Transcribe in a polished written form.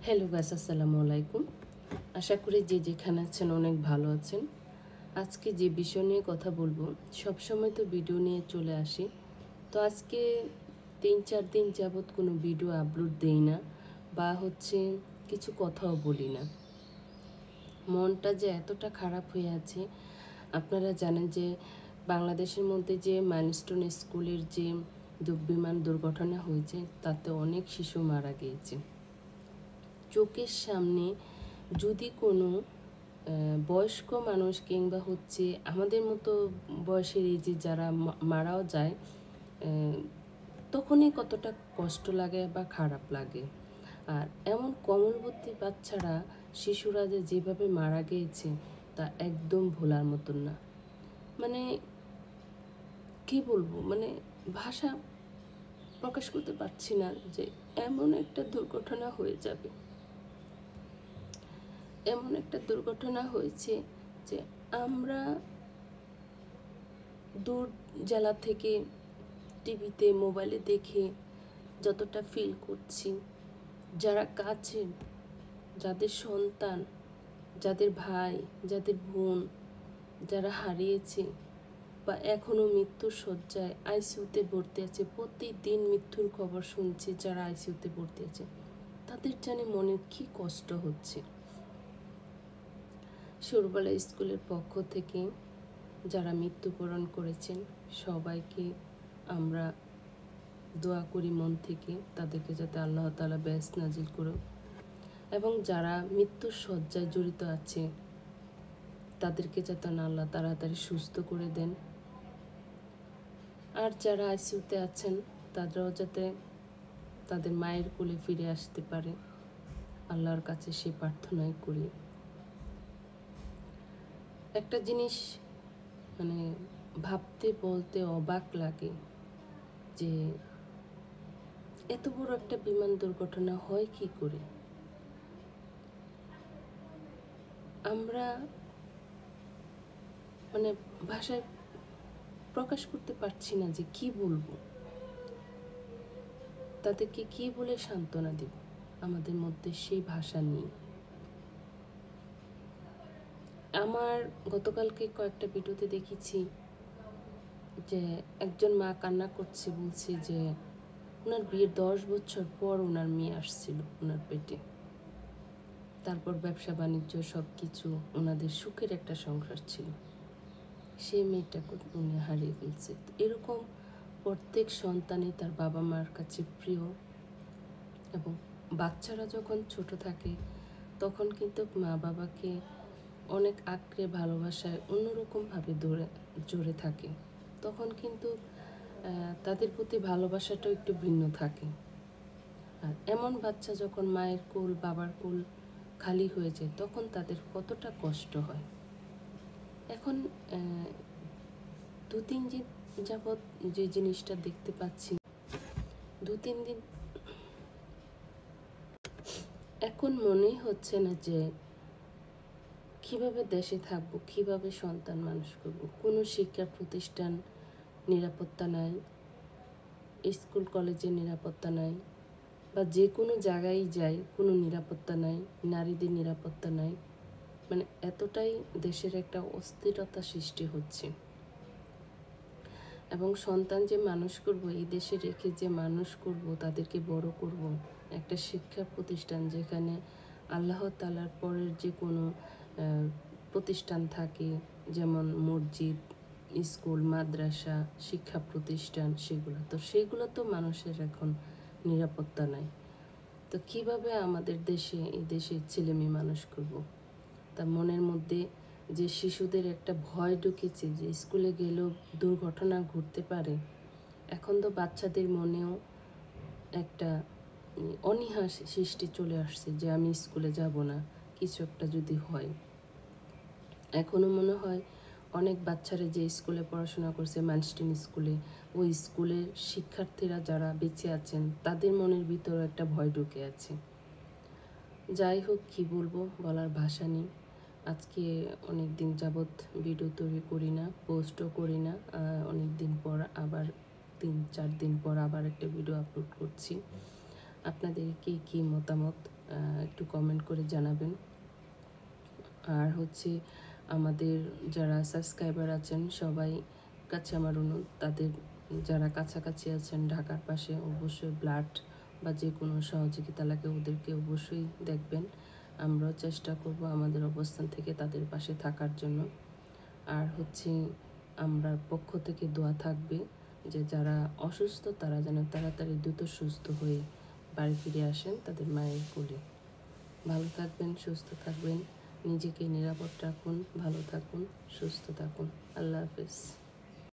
Hello guys, আসসালামু আলাইকুম। আশা করি যে যেখানে আছেন অনেক ভালো আছেন। আজকে যে বিষয় নিয়ে কথা বলবো, সবসময় তো ভিডিও নিয়ে চলে আসি, তো আজকে 3-4 দিন যাবৎ কোনো ভিডিও আপলোড দেই না বা কিছু কথাও বলি না। মনটা যে এতটা খারাপ হয়ে আছে, আপনারা জানেন যে বাংলাদেশের মধ্যে যে মাইলস্টোন স্কুলের যে বিমান দুর্ঘটনা হয়েছে তাতে অনেক শিশু মারা গিয়েছে। চোখের সামনে যদি কোনো বয়স্ক মানুষ কিংবা আমাদের মতো বয়সের এই যে যারা মারাও যায়, তখনই কতটা কষ্ট লাগে বা খারাপ লাগে। আর এমন কোমলবতী বাচ্চারা, শিশুরা যেভাবে মারা গিয়েছে তা একদম ভোলার মতন না। মানে কি বলবো, ভাষা প্রকাশ করতে পারছি না যে এমন একটা দুর্ঘটনা হয়ে যাবে। এমন একটা দুর্ঘটনা হয়েছে যে আমরা দূর জেলা থেকে টিভিতে মোবাইলে দেখে যতটা ফিল করছি, যারা কাছে, যাদের সন্তান, যাদের ভাই, যাদের বোন, যারা হারিয়েছে বা এখনও মৃত্যুর শয্যায় আইসিইউতে ভর্তি আছে, প্রতিদিন মৃত্যুর খবর শুনছি, যারা আইসিইউতে ভর্তি আছে তাদের জানে মনে কি কষ্ট হচ্ছে। সুরবালা স্কুলের পক্ষ থেকে যারা মৃত্যুবরণ করেছেন সবাইকে আমরা দোয়া করি মন থেকে, তাদেরকে যাতে আল্লাহ তাআলা বেহেশত নাজিল করো, এবং যারা মৃত্যুর শয্যায় জড়িত আছে তাদেরকে যাতে আল্লাহ তাড়াতাড়ি সুস্থ করে দেন। আর যারা আইসিইউতে আছেন তারাও যাতে তাদের মায়ের কোলে ফিরে আসতে পারে, আল্লাহর কাছে সেই প্রার্থনাই করি। একটা জিনিস ভাবতে বলতে অবাক লাগে যে এত বড় একটা বিমান দুর্ঘটনা হয় কি করে। আমরা ভাষায় প্রকাশ করতে পারছি না যে কি বলবো, তাদেরকে কি বলে সান্ত্বনা দেব, আমাদের মধ্যে সেই ভাষা নেই। আমার গতকালকে কয়েকটা ভিডিওতে দেখেছি যে একজন মা কান্না করছে, বলছে যে ওনার বিয়ের 10 বছর পর ওনার মেয়ে আসছিল ওনার পেটে, তারপর ব্যবসা বাণিজ্য সব কিছু, ওনাদের সুখের একটা সংসার ছিল, সেই মেয়েটাকে উনি হারিয়ে ফেলছে। এরকম প্রত্যেক সন্তানই তার বাবা মার কাছে প্রিয়, এবং বাচ্চারা যখন ছোট থাকে তখন কিন্তু মা বাবাকে অনেক আঁকড়ে ভালোবাসায় অন্যরকমভাবে জড়ে থাকে, তখন কিন্তু তাদের প্রতি ভালোবাসাটাও একটু ভিন্ন থাকে। আর এমন বাচ্চা যখন মায়ের কোল, বাবার কোল খালি হয়ে যায় তখন তাদের কতটা কষ্ট হয়। এখন 2-3 দিন যাবৎ যে জিনিসটা দেখতে পাচ্ছি, 2-3 দিন এখন মনেই হচ্ছে না যে কিভাবে দেশে থাকবো, কিভাবে সন্তান মানুষ করব। কোনো শিক্ষা প্রতিষ্ঠান নিরাপত্তা নাই, স্কুল কলেজের নিরাপত্তা নাই, বা যে কোনো জায়গায় যাই কোনো নিরাপত্তা নাই, নারীদের নিরাপত্তা নাই। এতটাই দেশের একটা অস্থিরতা সৃষ্টি হচ্ছে। এবং সন্তান যে মানুষ করব, এই দেশে রেখে যে মানুষ করব, তাদেরকে বড় করব, একটা শিক্ষা প্রতিষ্ঠান যেখানে আল্লাহ তাআলার পরের যে কোনো প্রতিষ্ঠান থাকে, যেমন মসজিদ, স্কুল, মাদ্রাসা, শিক্ষা প্রতিষ্ঠান, সেগুলো তো মানুষের এখন নিরাপত্তা নাই। তো কিভাবে আমাদের দেশে, এই দেশের ছেলেমেয়ে মানুষ করব। তা মনের মধ্যে যে শিশুদের একটা ভয় ঢুকেছে যে স্কুলে গেলেও দুর্ঘটনা ঘটতে পারে, এখন তো বাচ্চাদের মনেও একটা অনীহা সৃষ্টি চলে আসছে যে আমি স্কুলে যাব না, কিছু একটা যদি হয়। এখনও মনে হয় অনেক বাচ্চারা যে স্কুলে পড়াশোনা করছে, মাইলস্টোন স্কুলে, ওই স্কুলের শিক্ষার্থীরা যারা বেঁচে আছেন তাদের মনের ভিতরে একটা ভয় ঢুকে আছে। যাই হোক, কি বলবো, বলার ভাষা নেই। আজকে অনেক দিন যাবৎ ভিডিও তৈরি করি না, পোস্টও করি না। অনেক দিন পর আবার 3-4 দিন পর আবার একটা ভিডিও আপলোড করছি। আপনাদের কি মতামত একটু কমেন্ট করে জানাবেন। আর হচ্ছে আমাদের যারা সাবস্ক্রাইবার আছেন সবাই কাছে আমার অনুরোধ, তাদের যারা কাছাকাছি আছেন ঢাকার পাশে অবশ্যই ব্লাড বা যে কোনো সহযোগিতা লাগে ওদেরকে অবশ্যই দেখবেন। আমরাও চেষ্টা করব আমাদের অবস্থান থেকে তাদের পাশে থাকার জন্য। আর হচ্ছে আমরা পক্ষ থেকে দোয়া থাকবে যে যারা অসুস্থ তারা যেন তাড়াতাড়ি দ্রুত সুস্থ হয়ে বাড়ি ফিরে আসেন তাদের মায়ের কোলে। ভালো থাকবেন, সুস্থ থাকবেন, নিজেকে নিরাপদ রাখুন, ভালো থাকুন, সুস্থ থাকুন। আল্লাহ হাফেজ।